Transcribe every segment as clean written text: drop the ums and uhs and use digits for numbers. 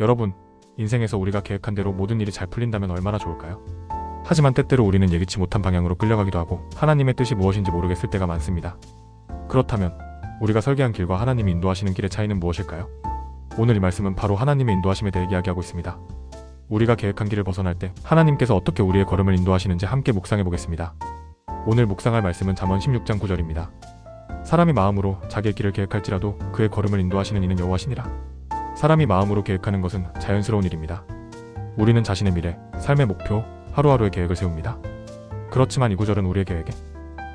여러분, 인생에서 우리가 계획한 대로 모든 일이 잘 풀린다면 얼마나 좋을까요? 하지만 때때로 우리는 예기치 못한 방향으로 끌려가기도 하고 하나님의 뜻이 무엇인지 모르겠을 때가 많습니다. 그렇다면 우리가 설계한 길과 하나님이 인도하시는 길의 차이는 무엇일까요? 오늘 이 말씀은 바로 하나님의 인도하심에 대해 이야기하고 있습니다. 우리가 계획한 길을 벗어날 때 하나님께서 어떻게 우리의 걸음을 인도하시는지 함께 묵상해 보겠습니다. 오늘 묵상할 말씀은 잠언 16장 9절입니다. 사람이 마음으로 자기의 길을 계획할지라도 그의 걸음을 인도하시는 이는 여호와시니라. 사람이 마음으로 계획하는 것은 자연스러운 일입니다. 우리는 자신의 미래, 삶의 목표, 하루하루의 계획을 세웁니다. 그렇지만 이 구절은 우리의 계획에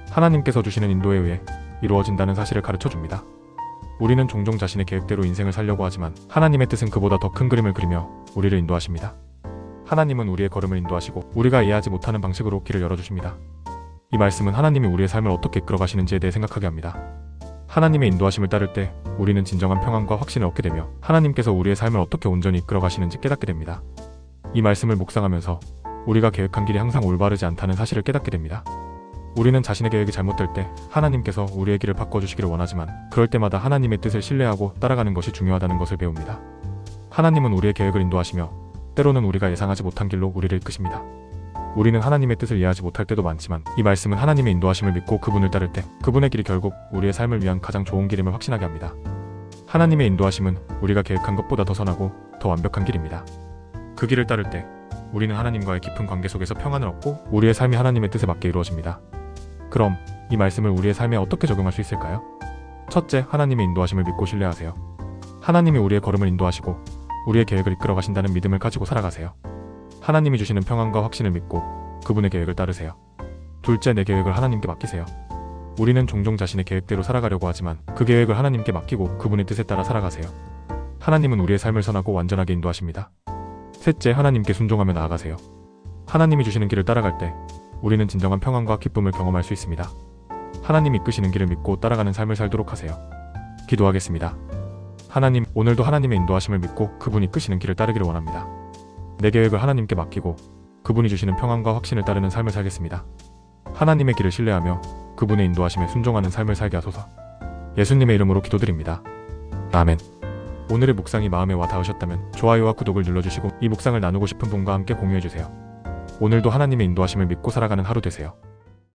하나님께서 주시는 인도에 의해 이루어진다는 사실을 가르쳐줍니다. 우리는 종종 자신의 계획대로 인생을 살려고 하지만 하나님의 뜻은 그보다 더 큰 그림을 그리며 우리를 인도하십니다. 하나님은 우리의 걸음을 인도하시고 우리가 이해하지 못하는 방식으로 길을 열어주십니다. 이 말씀은 하나님이 우리의 삶을 어떻게 이끌어가시는지에 대해 생각하게 합니다. 하나님의 인도하심을 따를 때 우리는 진정한 평안과 확신을 얻게 되며 하나님께서 우리의 삶을 어떻게 온전히 이끌어가시는지 깨닫게 됩니다. 이 말씀을 묵상하면서 우리가 계획한 길이 항상 올바르지 않다는 사실을 깨닫게 됩니다. 우리는 자신의 계획이 잘못될 때 하나님께서 우리의 길을 바꿔주시기를 원하지만 그럴 때마다 하나님의 뜻을 신뢰하고 따라가는 것이 중요하다는 것을 배웁니다. 하나님은 우리의 계획을 인도하시며 때로는 우리가 예상하지 못한 길로 우리를 이끄십니다. 우리는 하나님의 뜻을 이해하지 못할 때도 많지만 이 말씀은 하나님의 인도하심을 믿고 그분을 따를 때 그분의 길이 결국 우리의 삶을 위한 가장 좋은 길임을 확신하게 합니다. 하나님의 인도하심은 우리가 계획한 것보다 더 선하고 더 완벽한 길입니다. 그 길을 따를 때 우리는 하나님과의 깊은 관계 속에서 평안을 얻고 우리의 삶이 하나님의 뜻에 맞게 이루어집니다. 그럼 이 말씀을 우리의 삶에 어떻게 적용할 수 있을까요? 첫째, 하나님의 인도하심을 믿고 신뢰하세요. 하나님이 우리의 걸음을 인도하시고 우리의 계획을 이끌어 가신다는 믿음을 가지고 살아가세요. 하나님이 주시는 평안과 확신을 믿고 그분의 계획을 따르세요. 둘째, 내 계획을 하나님께 맡기세요. 우리는 종종 자신의 계획대로 살아가려고 하지만 그 계획을 하나님께 맡기고 그분의 뜻에 따라 살아가세요. 하나님은 우리의 삶을 선하고 완전하게 인도하십니다. 셋째, 하나님께 순종하며 나아가세요. 하나님이 주시는 길을 따라갈 때 우리는 진정한 평안과 기쁨을 경험할 수 있습니다. 하나님이 이끄시는 길을 믿고 따라가는 삶을 살도록 하세요. 기도하겠습니다. 하나님, 오늘도 하나님의 인도하심을 믿고 그분이 이끄시는 길을 따르기를 원합니다. 내 계획을 하나님께 맡기고 그분이 주시는 평안과 확신을 따르는 삶을 살겠습니다. 하나님의 길을 신뢰하며 그분의 인도하심에 순종하는 삶을 살게 하소서. 예수님의 이름으로 기도드립니다. 아멘. 오늘의 묵상이 마음에 와 닿으셨다면 좋아요와 구독을 눌러주시고 이 묵상을 나누고 싶은 분과 함께 공유해주세요. 오늘도 하나님의 인도하심을 믿고 살아가는 하루 되세요.